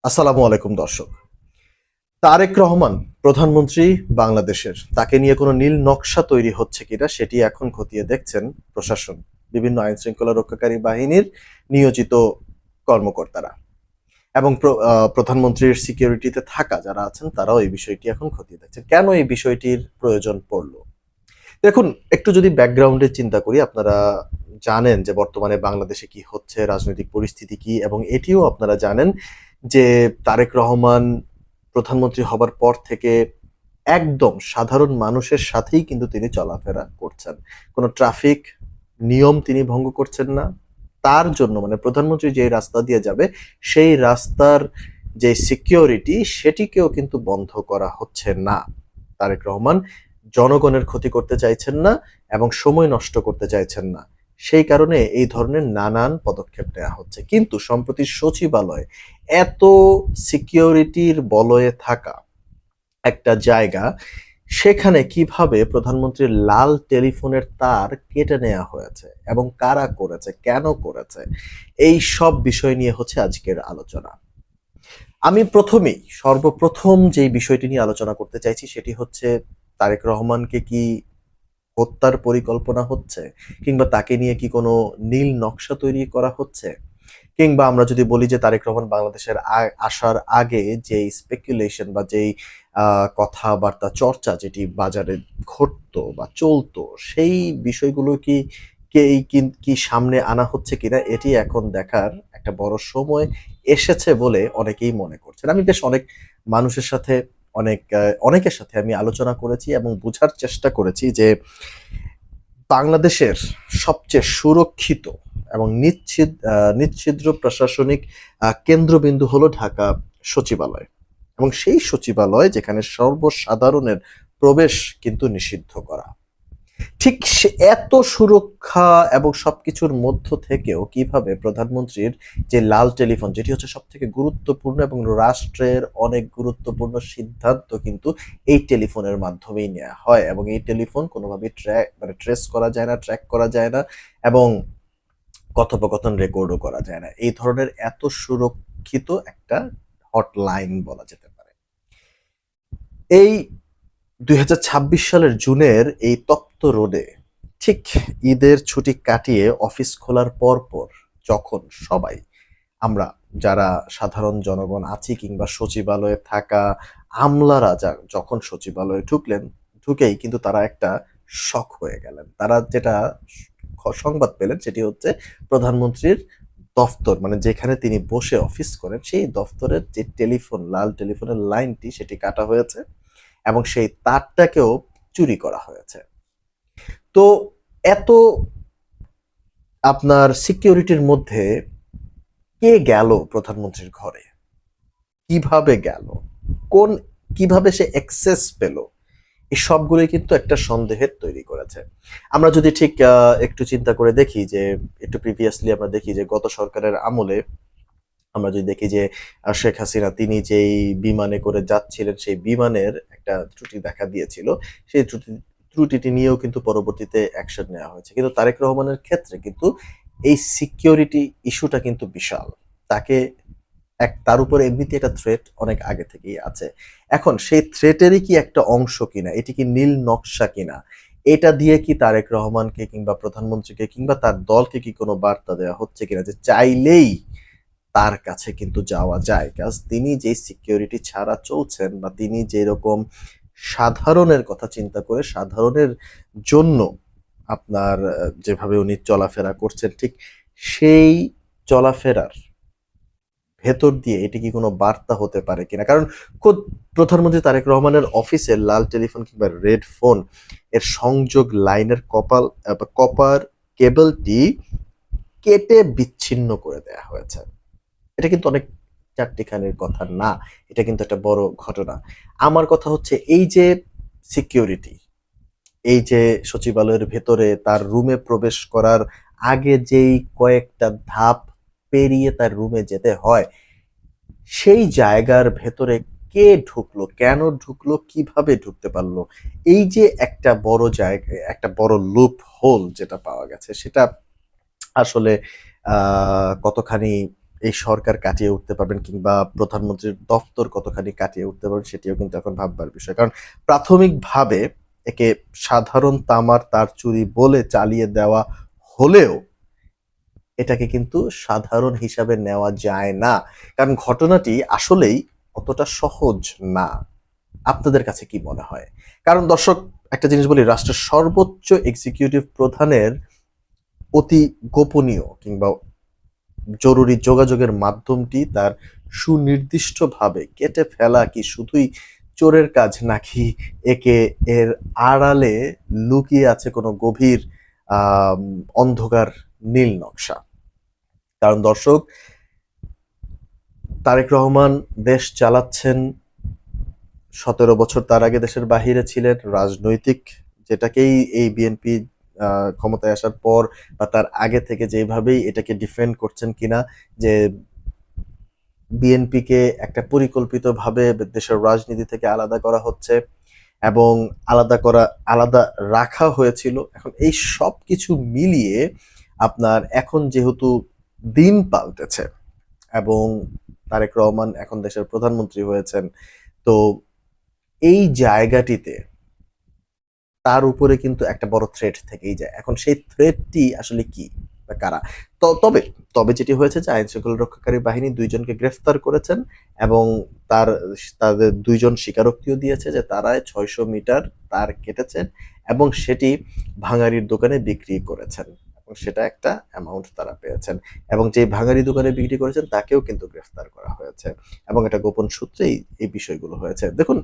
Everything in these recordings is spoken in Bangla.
আসসালামু আলাইকুম দর্শক। তারেক রহমান প্রধানমন্ত্রী বাংলাদেশের, তাকে নিয়ে কোনো নীল নকশা তৈরি হচ্ছে কিনা সেটি এখন খতিয়ে দেখছেন প্রশাসন, বিভিন্ন আইন শৃঙ্খলা রক্ষাকারী বাহিনীর নিয়োজিত কর্মকর্তারা এবং প্রধানমন্ত্রীর সিকিউরিটিতে থাকা যারা আছেন তারাও এই বিষয়টি এখন খতিয়ে দেখছেন। কেন এই বিষয়টির প্রয়োজন পড়ল? দেখুন, একটু যদি ব্যাকগ্রাউন্ডে চিন্তা করি, আপনারা জানেন যে বর্তমানে বাংলাদেশে কি হচ্ছে, রাজনৈতিক পরিস্থিতি কি, এবং এটিও আপনারা জানেন যে তারেক রহমান প্রধানমন্ত্রী হবার পর থেকে একদম সাধারণ মানুষের সাথেই কিন্তু তিনি চলাফেরা করছেন। কোনো ট্রাফিক নিয়ম তিনি ভঙ্গ করছেন না। তার জন্য মানে প্রধানমন্ত্রী যে রাস্তা দিয়ে যাবে সেই রাস্তার যে সিকিউরিটি সেটিকেও কিন্তু বন্ধ করা হচ্ছে না। তারেক রহমান জনগণের ক্ষতি করতে চাইছেন না এবং সময় নষ্ট করতে চাইছেন না। সেই কারণে এই ধরনের নানান পদক্ষেপ নেওয়া হচ্ছে। কিন্তু সম্প্রতি সচিবালয় এত সিকিউরিটির বলয়ে থাকা একটা জায়গা, সেখানে কিভাবে প্রধানমন্ত্রীর লাল টেলিফোনের তার কেটে নেওয়া হয়েছে এবং কারা করেছে, কেন করেছে, এই সব বিষয় নিয়ে হচ্ছে আজকের আলোচনা। আমি সর্বপ্রথম যেই বিষয়টি নিয়ে আলোচনা করতে চাইছি সেটি হচ্ছে তারেক রহমানকে কি হত্যার পরিকল্পনা হচ্ছে, কিংবা তাকে নিয়ে কি কোনো নীল নকশা তৈরি করা হচ্ছে, কিংবা আমরা যদি বলি যে তারেক রহমান বাংলাদেশের আসার আগে যে স্পেকুলেশন বা যেই কথাবার্তা চর্চা যেটি বাজারে ঘটতো বা চলতো, সেই বিষয়গুলো কি সামনে আনা হচ্ছে কিনা, এটি এখন দেখার একটা বড় সময় এসেছে বলে অনেকেই মনে করছেন। আমি বেশ অনেক মানুষের সাথে অনেকের সাথে আমি আলোচনা করেছি এবং বোঝার চেষ্টা করেছি যে বাংলাদেশের সবচেয়ে সুরক্ষিত এবং নিচ্ছিদ্র প্রশাসনিক কেন্দ্রবিন্দু হলো ঢাকা সচিবালয়, এবং সেই সচিবালয় যেখানে সর্বসাধারণের প্রবেশ কিন্তু নিষিদ্ধ করা। ঠিক এত সুরক্ষা এবং সবকিছুর মধ্য থেকেও কিভাবে প্রধানমন্ত্রীর যে লাল টেলিফোন, যেটি হচ্ছে সব থেকে গুরুত্বপূর্ণ এবং রাষ্ট্রের অনেক গুরুত্বপূর্ণ সিদ্ধান্ত কিন্তু এই টেলিফোনের মাধ্যমেই নেওয়া হয়, এবং এই টেলিফোন কোনোভাবেই ট্রেস করা যায় না, ট্র্যাক করা যায় না, এবং কথোপকথন রেকর্ডও করা যায় না। এই ধরনের এত সুরক্ষিত একটা হটলাইন বলা যেতে পারে। এই ২০২৬ সালের জুনের এই তপ্ত রোদে, ঠিক ঈদের ছুটি কাটিয়ে অফিস খোলার পর যখন সবাই আমরা যারা সাধারণ জনগণ আছি কিংবা সচিবালয়ে থাকা আমলারা যখন সচিবালয়ে ঢুকেই কিন্তু তারা একটা শক হয়ে গেলেন। তারা যেটা সংবাদ পেলেন সেটি হচ্ছে প্রধানমন্ত্রীর দফতর, মানে যেখানে তিনি বসে অফিস করেন, সেই দফতরের যে লাল টেলিফোনের লাইনটি সেটি কাটা হয়েছে এবং সেই তারটাকেও চুরি করা হয়েছে। তো এত আপনার সিকিউরিটির মধ্যে কে গেল প্রধানমন্ত্রীর ঘরে, কিভাবে গেল, কোন কিভাবে সে অ্যাক্সেস পেল, এই সবগুলোই কিন্তু একটা সন্দেহের তৈরি করেছে। আমরা যদি ঠিক একটু চিন্তা করে দেখি যে একটু প্রিভিয়াসলি আমরা দেখি যে গত সরকারের আমলে আমরা যদি দেখি যে শেখ হাসিনা তিনি যেই বিমানে করে যাচ্ছিলেন সেই বিমানের একটা ত্রুটি দেখা দিয়েছিল। সেই ত্রুটিটি নিয়েও কিন্তু পরবর্তীতে অ্যাকশন নেওয়া হয়েছে। কিন্তু তারেক রহমানের ক্ষেত্রে কিন্তু এই সিকিউরিটি ইস্যুটা কিন্তু বিশাল। তাকে তার উপরে এমনিতে একটা থ্রেট অনেক আগে থেকেই আছে। এখন সেই থ্রেটেরই কি একটা অংশ কিনা, এটি কি নীল নকশা কিনা, এটা দিয়ে কি তারেক রহমানকে কিংবা প্রধানমন্ত্রীকে কিংবা তার দলকে কি কোনো বার্তা দেওয়া হচ্ছে কিনা যে চাইলেই তার কাছে কিন্তু যাওয়া যায়? কাজ তিনি যে সিকিউরিটি ছাড়া চলছেন বা তিনি যেরকম সাধারণের কথা চিন্তা করে সাধারণের জন্য আপনার যেভাবে উনি চলাফেরা করছেন, ঠিক সেই চলাফেরার ভেতর দিয়ে এটি কি কোনো বার্তা হতে পারে কিনা? কারণ খোদ প্রধানমন্ত্রী তারেক রহমানের অফিসের লাল টেলিফোন কিংবা রেড ফোন এর সংযোগ লাইনের কপার কেবলটি কেটে বিচ্ছিন্ন করে দেয়া হয়েছে। এটা কিন্তু অনেক চারটিখানির কথা না, এটা কিন্তু একটা বড় ঘটনা। আমার কথা হচ্ছে এই যে সিকিউরিটি, এই যে সচিবালয়ের ভেতরে তার রুমে প্রবেশ করার আগে যেই কয়েকটা ধাপ পেরিয়ে তার রুমে যেতে হয়, সেই জায়গার ভেতরে কে ঢুকলো, কেন ঢুকলো, কিভাবে ঢুকতে পারলো, এই যে একটা বড় জায়গা, একটা বড় লুপ হোল যেটা পাওয়া গেছে, সেটা আসলে কতখানি এই সরকার কাটিয়ে উঠতে পারবেন কিংবা প্রধানমন্ত্রীর দপ্তর কতখানি কাটিয়ে উঠতে পারবেন সেটিও কিন্তু এখন ভাববার বিষয়। কারণ প্রাথমিকভাবে একে সাধারণ তামার তার চুরি বলে চালিয়ে দেওয়া হলেও এটাকে কিন্তু সাধারণ হিসাবে নেওয়া যায় না, কারণ ঘটনাটি আসলেই অতটা সহজ না। আপনাদের কাছে কি মনে হয়? কারণ দর্শক, একটা জিনিস বলি, রাষ্ট্রের সর্বোচ্চ এক্সিকিউটিভ প্রধানের অতি গোপনীয় কিংবা জরুরি যোগাযোগের মাধ্যমটি তার সুনির্দিষ্টভাবে কেটে ফেলা কি শুধুই চোরের কাজ, নাকি এর আড়ালে লুকিয়ে আছে কোনো গভীর অন্ধকার নীল নকশা? কারণ দর্শক, তারেক রহমান দেশ চালাচ্ছেন 17 বছর, তার আগে দেশের বাহিরে ছিলেন। রাজনৈতিক যেটাকেই এই বিএনপি ক্ষমতায় আসার পর বা তার আগে থেকে যেভাবেই এটাকে ডিফেন্ড করছেন কিনা যে বিএনপিকে একটা পরিকল্পিতভাবে দেশের রাজনীতি থেকে আলাদা করা হচ্ছে এবং আলাদা রাখা হয়েছিল। এখন এই সব কিছু মিলিয়ে আপনার এখন যেহেতু দিন পাল্টেছে এবং তারেক রহমান এখন দেশের প্রধানমন্ত্রী হয়েছেন, তো এই জায়গাটিতে তার উপরে কিন্তু একটা বড় থ্রেট থেকেই যায়। এখন সেই থ্রেটটি আসলে কি বা কারা? তবে তবে যেটি হয়েছে যে আইন শৃঙ্খলা রক্ষাকারী বাহিনী 2 জনকে গ্রেফতার করেছেন এবং তাদের 2 জন স্বীকারোক্তিও দিয়েছে যে তারা 600 মিটার তার কেটেছেন এবং সেটি ভাঙারির দোকানে বিক্রি করেছেন এবং সেটা একটা অ্যামাউন্ট তারা পেয়েছেন এবং যে ভাঙারি দোকানে বিক্রি করেছেন তাকেও কিন্তু গ্রেফতার করা হয়েছে এবং এটা গোপন সূত্রেই এই বিষয়গুলো হয়েছে। দেখুন,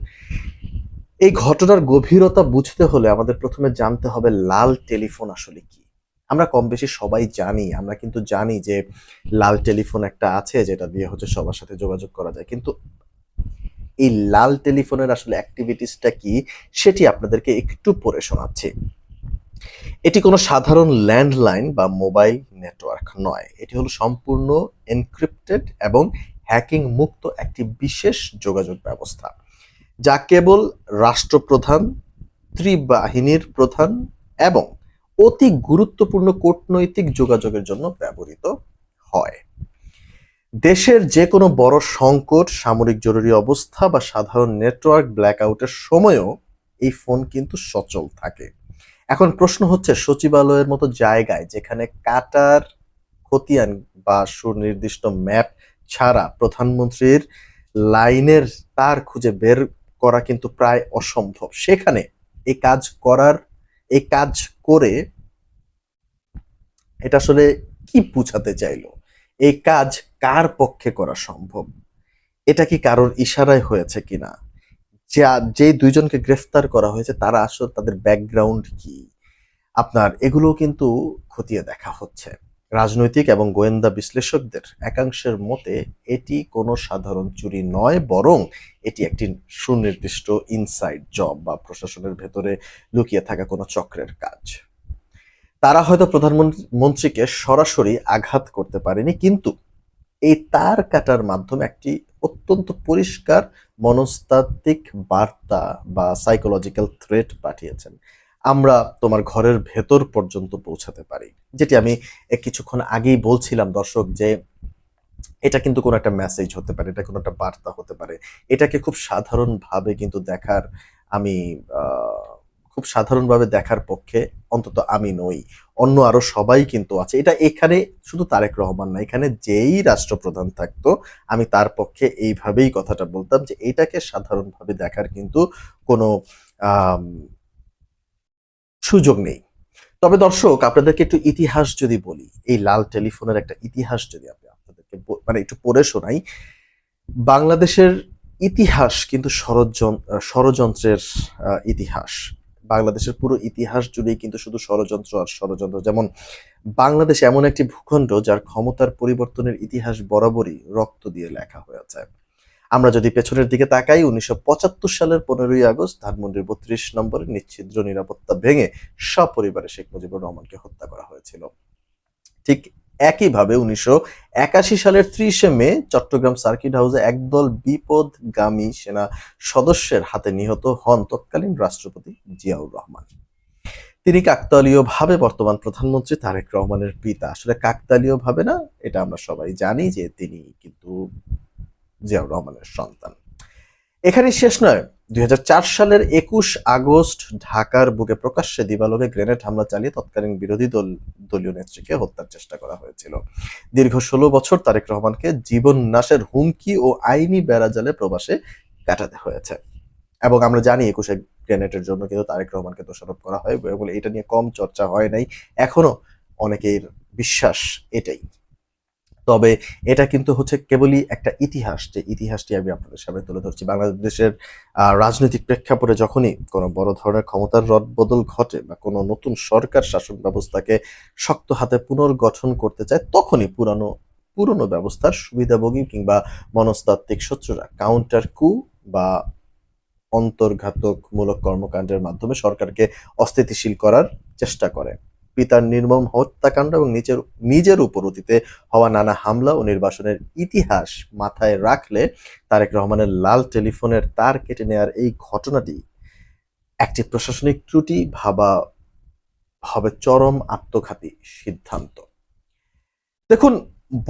এই ঘটনার গভীরতা বুঝতে হলে আমাদের প্রথমে জানতে হবে লাল টেলিফোন আসলে কি। আমরা কম বেশি সবাই জানি, আমরা কিন্তু জানি যে লাল টেলিফোন একটা আছে যেটা দিয়ে হচ্ছে সবার সাথে যোগাযোগ করা যায়, কিন্তু এই লাল টেলিফোনের আসলে অ্যাক্টিভিটিসটা কি সেটি আপনাদেরকে একটু পড়ে শোনাচ্ছি। এটি কোনো সাধারণ ল্যান্ডলাইন বা মোবাইল নেটওয়ার্ক নয়, এটি হলো সম্পূর্ণ এনক্রিপ্টেড এবং হ্যাকিং মুক্ত একটি বিশেষ যোগাযোগ ব্যবস্থা যা কেবল রাষ্ট্রপ্রধান, ত্রিবাহিনীর প্রধান এবং অতি গুরুত্বপূর্ণ কূটনৈতিক যোগাযোগের জন্য ব্যবহৃত হয়। দেশের যে কোনো বড় সংকট, সামরিক জরুরি অবস্থা বা সাধারণ নেটওয়ার্ক ব্ল্যাকআউটের সময়ও এই ফোন কিন্তু সচল থাকে। এখন প্রশ্ন হচ্ছে, সচিবালয়ের মতো জায়গায় যেখানে কাটার খতিয়ান বা সুনির্দিষ্ট ম্যাপ ছাড়া প্রধানমন্ত্রীর লাইনের তার খুঁজে বের করা কিন্তু প্রায় অসম্ভব, সেখানে এই কাজ করে এটা আসলে কি বুঝাতে চাইলো? এই কাজ কার পক্ষে করা সম্ভব? এটা কি কারোর ইশারায় হয়েছে কিনা? যে 2 জনকে গ্রেফতার করা হয়েছে তারা আসলে তাদের ব্যাকগ্রাউন্ড কি? আপনার এগুলো কিন্তু খতিয়ে দেখা হচ্ছে। রাজনৈতিক এবং গোয়েন্দা বিশ্লেষকদের একাংশের মতে এটি কোনো সাধারণ চুরি নয়, বরং এটি একটি সুনির্দিষ্ট ইনসাইড জব বা প্রশাসনের ভেতরে লুকিয়ে থাকা কোনো চক্রের কাজ। তারা হয়তো প্রধানমন্ত্রীকে সরাসরি আঘাত করতে পারেনি, কিন্তু এই তার কাটার মাধ্যমে একটি অত্যন্ত পরিষ্কার মনস্তাত্ত্বিক বার্তা বা সাইকোলজিক্যাল থ্রেট পাঠিয়েছেন। আমরা তোমার ঘরের ভেতর পর্যন্ত পৌঁছাতে পারি, যেটি আমি কিছুক্ষণ আগেই বলছিলাম দর্শক, যে এটা কিন্তু কোনো একটা মেসেজ হতে পারে, এটা কোনো একটা বার্তা হতে পারে। এটাকে খুব সাধারণভাবে কিন্তু দেখার আমি খুব সাধারণভাবে দেখার পক্ষে অন্তত আমি নই, অন্য আরো সবাই কিন্তু আছে। এটা এখানে শুধু তারেক রহমান না, এখানে যেই রাষ্ট্রপ্রধান থাকতো আমি তার পক্ষে এইভাবেই কথাটা বলতাম যে এটাকে সাধারণভাবে দেখার কিন্তু কোনো সুযোগ নেই। তবে দর্শক, আপনাদেরকে একটু ইতিহাস যদি বলি, এই লাল টেলিফোনের একটা ইতিহাস যদি আপনাদেরকে মানে একটু পড়ে শোনাই। বাংলাদেশের ইতিহাস কিন্তু ষড়যন্ত্রের ইতিহাস। বাংলাদেশের পুরো ইতিহাস জুড়েই কিন্তু শুধু ষড়যন্ত্র আর ষড়যন্ত্র। যেমন বাংলাদেশ এমন একটি ভূখণ্ড যার ক্ষমতার পরিবর্তনের ইতিহাস বরাবরই রক্ত দিয়ে লেখা হয়েছে। আমরা যদি পেছনের দিকে তাকাই, 1975 সালের 15ই আগস্ট ধানমন্ডির 32 নম্বরে নিচ্ছিদ্র নিরাপত্তা ভেঙে সপরিবারে শেখ মুজিবুর রহমানকে হত্যা করা হয়েছিল। ঠিক একইভাবে 1981 সালের 30শে মে চট্টগ্রাম সার্কিট হাউসে একদল বিপদগামী সেনা সদস্যের হাতে নিহত হন তৎকালীন রাষ্ট্রপতি জিয়াউর রহমান। তিনি কাকতালীয়ভাবে বর্তমান প্রধানমন্ত্রী তারেক রহমানের পিতা। আসলে কাকতালীয়ভাবে না, এটা আমরা সবাই জানি যে তিনি কিন্তু জিয়াউর রহমানের সন্তান। এখানে শেষ নয়। ২০০৪ সালের ২১ আগস্ট ঢাকার বুকে প্রকাশ্যে দিবালোকে গ্রেনেড হামলা চালিয়ে তৎকালীন বিরোধী দলীয় নেত্রীকে হত্যার চেষ্টা করা হয়েছিল। দীর্ঘ ১৬ বছর তারেক রহমানকে জীবন নাশের হুমকি ও আইনি বেড়াজালে প্রবাসে কাটাতে হয়েছে। এবং আমরা জানি ২১ গ্রেনেডের জন্য কিন্তু তারেক রহমানকে দোষারোপ করা হয় বলে এটা নিয়ে কম চর্চা হয় নাই। এখনো অনেকের বিশ্বাস এটাই। তবে এটা কিন্তু হচ্ছে কেবলই একটা ইতিহাস, যে ইতিহাসটি আমি আপনাদের সামনে তুলে ধরছি। বাংলাদেশের রাজনৈতিক প্রেক্ষাপটে যখনই কোনো বড় ধরনের ক্ষমতার রদবদল ঘটে বা কোনো নতুন সরকার শাসন ব্যবস্থাকে শক্ত হাতে পুনর্গঠন করতে চায়, তখনই পুরনো ব্যবস্থার সুবিধাভোগী কিংবা মনস্তাত্ত্বিক শত্রুরা কাউন্টার কু বা অন্তর্ঘাতকমূলক কর্মকাণ্ডের মাধ্যমে সরকারকে অস্থিতিশীল করার চেষ্টা করে। পিতার নির্মম হত্যাকাণ্ড এবং নিজের উপর অতীতে হওয়া নানা হামলা ও নির্বাসনের ইতিহাস মাথায় রাখলে তারেক রহমানের লাল টেলিফোনের তার কেটে নেওয়ার এই ঘটনাটি একটি প্রশাসনিক ত্রুটি ভাবা হবে চরম আত্মঘাতী সিদ্ধান্ত। দেখুন,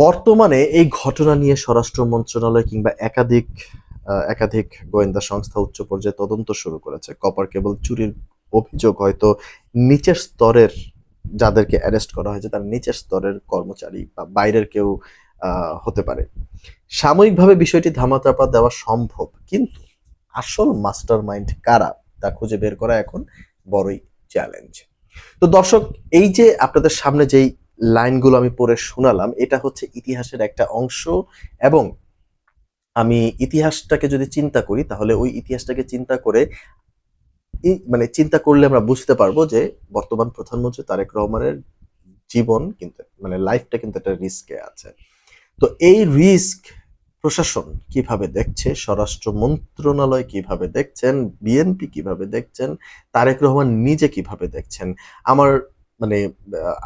বর্তমানে এই ঘটনা নিয়ে স্বরাষ্ট্র মন্ত্রণালয় কিংবা একাধিক গোয়েন্দা সংস্থা উচ্চ পর্যায়ে তদন্ত শুরু করেছে। কপার কেবল চুরির অভিযোগ হয়তো নিচের স্তরের যাদেরকে অ্যারেস্ট করা হয়েছে তার নিচের স্তরের কর্মচারী বা বাইরের কেউ হতে পারে। সাময়িকভাবে বিষয়টি ধামাচাপা দেওয়া সম্ভব, কিন্তু আসল মাস্টার মাইন্ড কারা তা খুঁজে বের করা এখন বড়ই চ্যালেঞ্জ। তো দর্শক, এই যে আপনাদের সামনে যেই লাইনগুলো আমি পড়ে শোনালাম, এটা হচ্ছে ইতিহাসের একটা অংশ। এবং আমি ইতিহাসটাকে যদি চিন্তা করি, তাহলে ওই ইতিহাসটাকে চিন্তা করলে আমরা বুঝতে পারবো যে বর্তমান প্রধানমন্ত্রী তারেক রহমানের জীবন কিন্তু লাইফটা কিন্তু একটা রিস্কে আছে। তো এই রিস্ক প্রশাসন কিভাবে দেখছে, স্বরাষ্ট্র মন্ত্রণালয় কিভাবে দেখছেন, বিএনপি কিভাবে দেখছেন, তারেক রহমান নিজে কিভাবে দেখছেন, আমার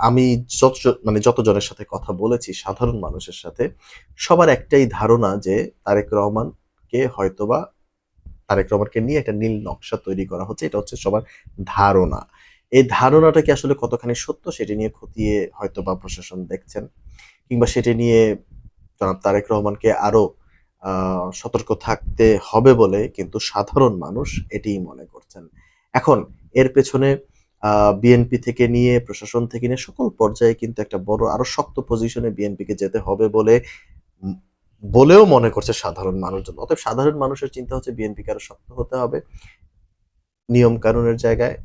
আমি যতজনের সাথে কথা বলেছি, সাধারণ মানুষের সাথে, সবার একটাই ধারণা যে তারেক রহমানকে নিয়ে একটা নীল নকশা তৈরি করা হচ্ছে। এটা হচ্ছে সবার ধারণা। এই ধারণাটা কি আসলে কতখানি সত্য, সেটি নিয়ে খতিয়ে হয়তোবা প্রশাসন দেখছেন, কিংবা সেটি নিয়ে জনাব তারেক রহমানকে আরো সতর্ক থাকতে হবে বলে কিন্তু সাধারণ মানুষ এটিই মনে করছেন। এখন এর পেছনে বিএনপি থেকে নিয়ে প্রশাসন থেকে নিয়ে সকল পর্যায়ে কিন্তু একটা বড় আরো শক্ত পজিশনে বিএনপিকে যেতে হবে বলেও মনে করছে সাধারণ মানুষজন। অতএব সাধারণ মানুষের চিন্তা হচ্ছে বিএনপিকে আরো শক্ত হতে হবে, নিয়ম কানুনের জায়গায়,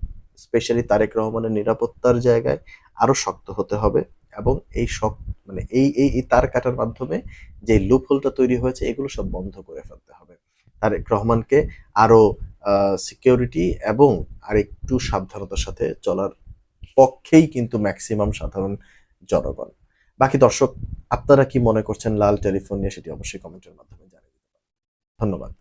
স্পেশালি তারেক রহমানের নিরাপত্তার জায়গায় আরো শক্ত হতে হবে। এবং এই এই তার কাটার মাধ্যমে যে লুপহোলটা তৈরি হয়েছে এগুলো সব বন্ধ করে ফেলতে হবে। তারেক রহমানকে আরো সিকিউরিটি এবং আরেকটু সাবধানতার সাথে চলার পক্ষেই কিন্তু ম্যাক্সিমাম সাধারণ জনগণ। বাকি দর্শক, আপনারা কি মনে করছেন লাল টেলিফোন নিয়ে, সেটি অবশ্যই কমেন্টের মাধ্যমে জানিয়ে দিতে পারেন। ধন্যবাদ।